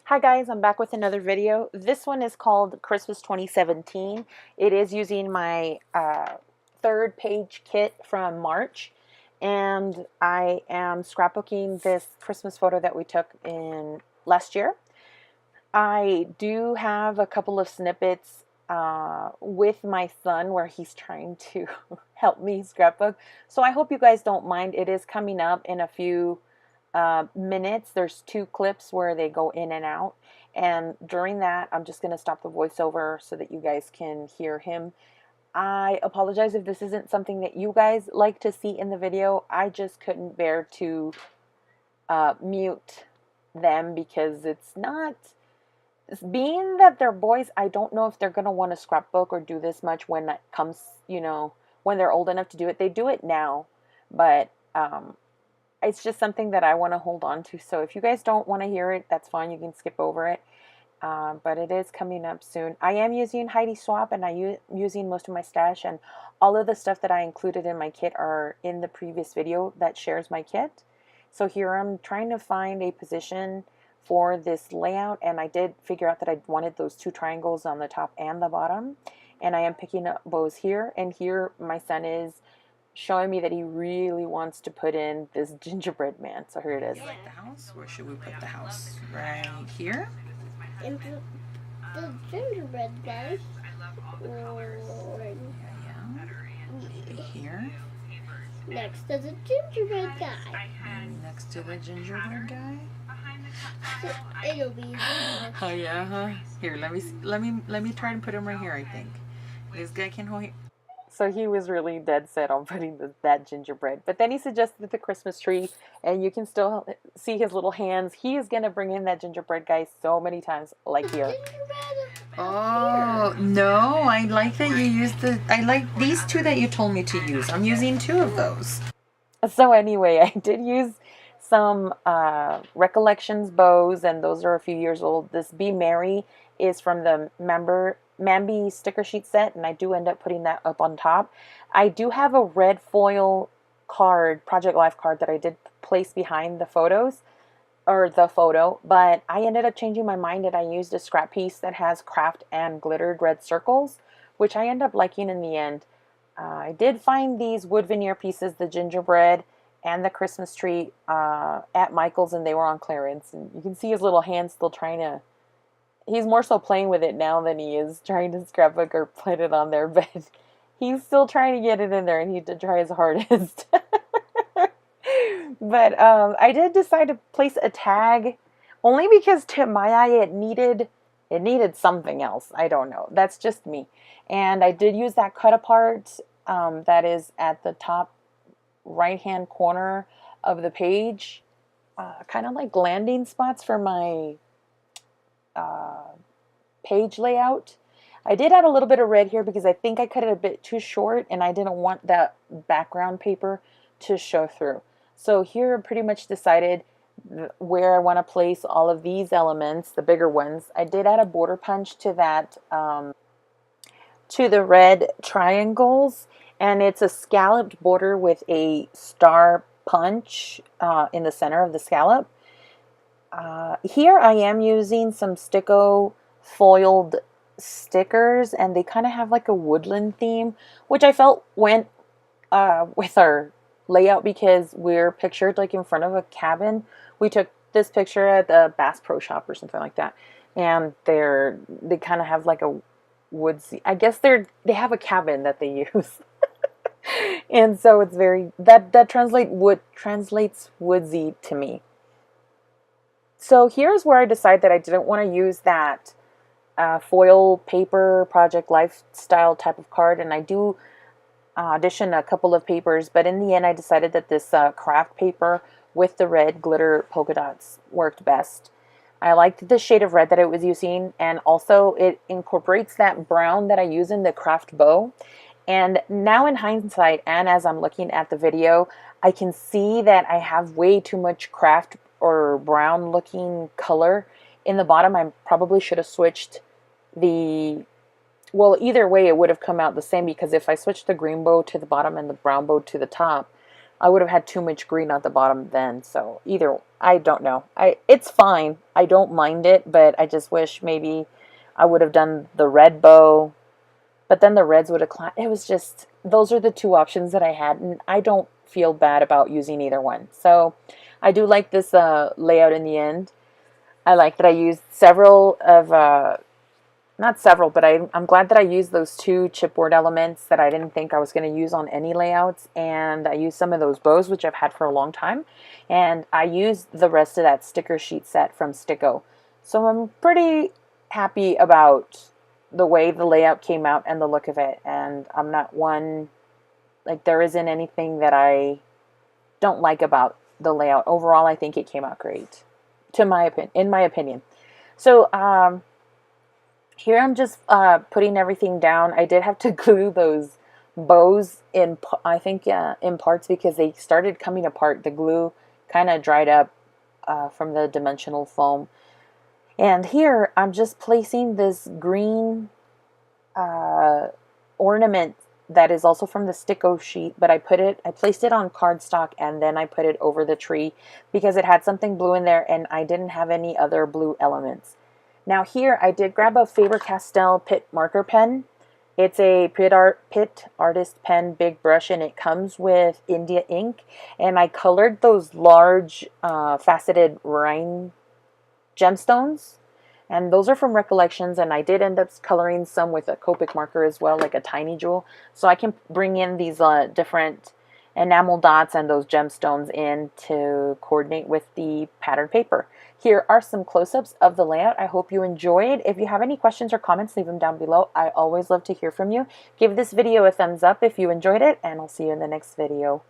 Hi guys, I'm back with another video. This one is called Christmas 2017. It is using my third page kit from March, and I am scrapbooking this Christmas photo that we took in last year. I do have a couple of snippets with my son where he's trying to help me scrapbook, so I hope you guys don't mind. It is coming up in a few minutes. There's two clips where they go in and out, and during that I'm just going to stop the voiceover so that you guys can hear him. I apologize if this isn't something that you guys like to see in the video. I just couldn't bear to mute them because it's not, being that they're boys, I don't know if they're going to want to scrapbook or do this much when it comes, when they're old enough to do it. They do it now, but it's just something that I want to hold on to. So if you guys don't want to hear it, that's fine. You can skip over it. But it is coming up soon. I am using Heidi Swap, and I'm using most of my stash, and all of the stuff that I included in my kit are in the previous video that shares my kit. So here I'm trying to find a position for this layout, and I did figure out that I wanted those two triangles on the top and the bottom, and I am picking up bows here, and here my son is showing me that he really wants to put in this gingerbread man. So here it is. Like the house? Where should we put the house? Right here? And the gingerbread guy. Maybe here? Next to the gingerbread guy. Next to the gingerbread guy? It'll be. Oh yeah, huh? Here, let me try and put him right here. I think this guy can hold. So he was really dead set on putting that gingerbread. But then he suggested the Christmas tree, and you can still see his little hands. He is going to bring in that gingerbread guy so many times, like here. Oh, no, I like that you used I like these two that you told me to use. I'm using two of those. So anyway, I did use some Recollections bows, and those are a few years old. This Be Merry is from the Mambi sticker sheet set, and I do end up putting that up on top. I do have a red foil card, Project Life card, that I did place behind the photos, or the photo, but I ended up changing my mind and I used a scrap piece that has craft and glittered red circles, which I end up liking in the end. I did find these wood veneer pieces, the gingerbread and the Christmas tree, at Michael's, and they were on clearance, and you can see his little hands still trying to, he's more so playing with it now than he is trying to scrapbook or put it on there, but he's still trying to get it in there, and he did try his hardest. But I did decide to place a tag only because to my eye it needed something else. I don't know. That's just me. And I did use that cut apart that is at the top right hand corner of the page, kind of like landing spots for my page layout. I did add a little bit of red here because I think I cut it a bit too short and I didn't want that background paper to show through. So here I pretty much decided where I want to place all of these elements, the bigger ones. I did add a border punch to that, to the red triangles, and it's a scalloped border with a star punch in the center of the scallop. Here I am using some Sticko foiled stickers, and they kind of have like a woodland theme, which I felt went with our layout because we're pictured like in front of a cabin. We took this picture at the Bass Pro Shop or something like that, and they kind of have like a woodsy, I guess they have a cabin that they use. And so it's very, that translates woodsy to me. So here's where I decided that I didn't want to use that foil paper Project Lifestyle type of card, and I do audition a couple of papers, but in the end I decided that this craft paper with the red glitter polka dots worked best. I liked the shade of red that it was using, and also it incorporates that brown that I use in the craft bow. And now in hindsight, and as I'm looking at the video, I can see that I have way too much craft or brown looking color in the bottom. I probably should have switched well, either way it would have come out the same, because if I switched the green bow to the bottom and the brown bow to the top, I would have had too much green at the bottom then. So either, I don't know. It's fine. I don't mind it, but I just wish maybe I would have done the red bow, but then the reds would have it was just, those are the two options that I had, and I don't feel bad about using either one. So I do like this layout in the end. I like that I used several of not several, but I'm glad that I used those two chipboard elements that I didn't think I was going to use on any layouts, and I used some of those bows, which I've had for a long time, and I used the rest of that sticker sheet set from Sticko. So I'm pretty happy about the way the layout came out and the look of it, and I'm not one, like, there isn't anything that I don't like about the layout. Overall, I think it came out great, in my opinion. So, here I'm just putting everything down. I did have to glue those bows in, I think, in parts because they started coming apart. The glue kind of dried up from the dimensional foam. And here I'm just placing this green ornament that is also from the Sticko sheet, but I placed it on cardstock and then I put it over the tree because it had something blue in there and I didn't have any other blue elements. Now here I did grab a Faber-Castell Pitt marker pen. It's a Pitt Artist Pen big brush, and it comes with India ink, and I colored those large faceted rhine gemstones, and those are from Recollections, and I did end up coloring some with a Copic marker as well, like a tiny jewel, so I can bring in these different enamel dots and those gemstones in to coordinate with the pattern paper. Here are some close-ups of the layout. I hope you enjoyed. If you have any questions or comments, leave them down below. I always love to hear from you. Give this video a thumbs up if you enjoyed it, and I'll see you in the next video.